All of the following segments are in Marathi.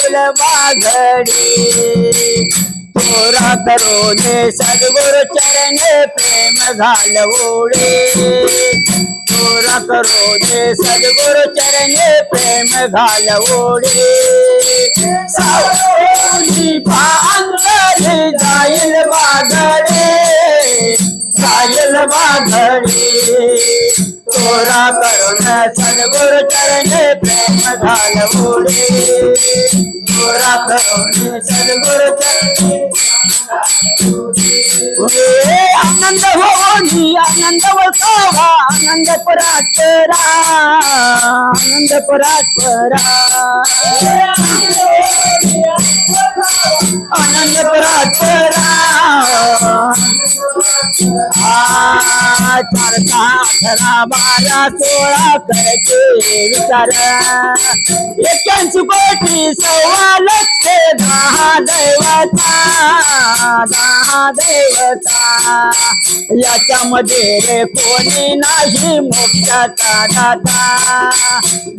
जाईल बाघडी तोरा करोने सद्गुरु चरणे प्रेम घालवोडे तोरा करोने सद्गुरु चरणे प्रेम घालवोडे सावली पांगरी जाईल बाघडी जाईल बाघडी तोरा करुण सद्गुरु चरणे प्रेम घालवोडे तोरा करुण सद्गुरु चरणे आनंद होनी आनंद वसावा आनंद परात्परा आनंद परात्परा आनंद परात्परा चार अठरा 12 16 करते विचार 81 कोटी 1.25 लक्ष 10 दैवता याच्यामध्ये रे कोणी नाही मोक्षाचा दाता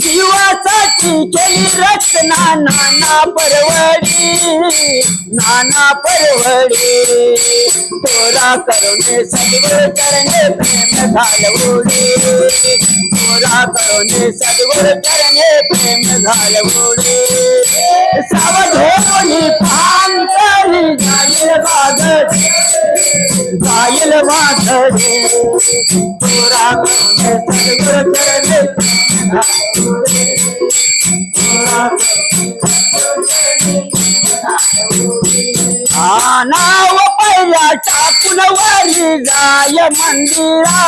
जीवासाठी केली रचना नाना परवडी तोरा करुणे सद्गुरु चरणे प्रेम घालवोडे तोरा करुणे सद्गुरु चरणे प्रेम घालवोडे सावधोनी पांतरी जाईल बाघडी जाईल बाघडी तोरा करुणे सद्गुरु चरणे प्रेम घालवोडे तोरा नाव पहिल्या टाकून वरी जाय मंदिरा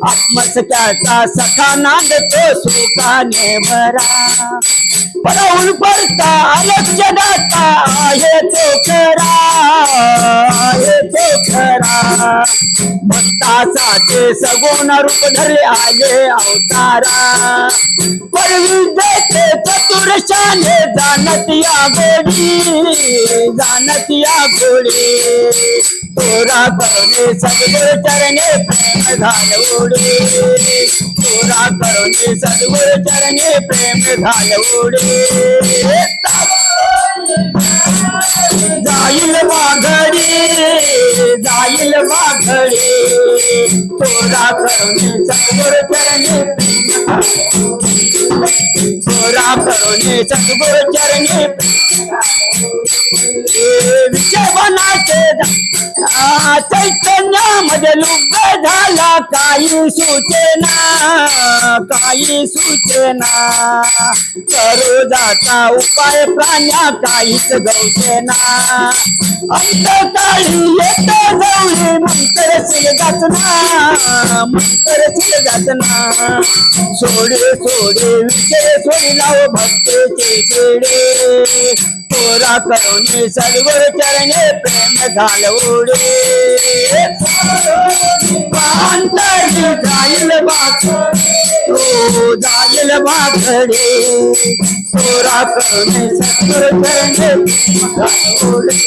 आत्मसख्याचा सखा नांदतो सुखाने भरा परहून परता अलग जगाता आहे तो खरा भक्तासाठी सगुण रूप धरले आले अवतारा परवी देते चतुरशाने जानत या गोडी तोरा करुणे सद्गुरु चरणे प्रेम घालवोडे तोरा करुणे सद्गुरु चरणे प्रेम घालवोडे जाईल बाघडी तोरा करुणे सद्गुरु चरणे तोरा करुणे सद्गुरु चरणे विषय बनाचे चैतन्यामध्ये लुब्ध झाला काही सूचना करू जाता उपाय प्राण्या काहीच गवसेना अंतकाळी येत जाऊन मंत्र शिलगाचना सोडे विषय सोडी लाव भक्तेचे शेडे तोरा करुणे सद्गुरु चरणे प्रेम घालवोडे पांतरी जाईल बाघडी तोरा करुणे सद्गुरु चरणे घालवोडे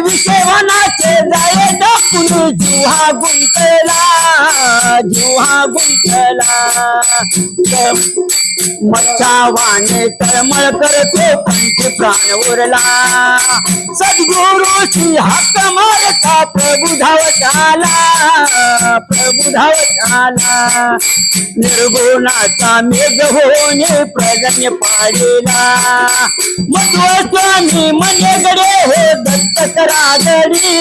विषय वनाचे जाये डाकून जुहा गुंतला मच्छावाने तळमळ करतो पंच प्राण उरला सद्गुरुची हाक मारता प्रभू धावत आला निर्गुणाचा मेघ होणे प्रजन्य पाडेला मध्वस्वामी मनेगडे हो दत्त करागडी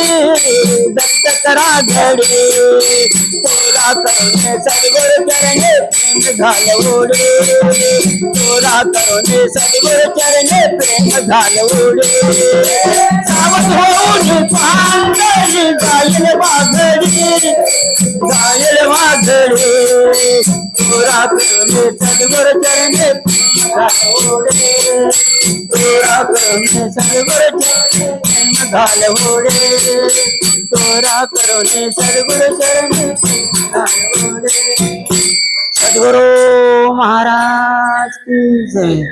तोरा करुणे सद्गुरु चरणे प्रेम घालवोडे तोरा करुणे सद्गुरु चरणे प्रेम घालवोडे सावध होऊन पांगरी जाईल बाघडी तोरा करुणे सद्गुरु चरणे घालवोडे तोरा करुणे सद्गुरु चरणे घालवोडे तोरा करुणे सद्गुरु चरणे घालवोडे। सद्गुरु महाराज की जय।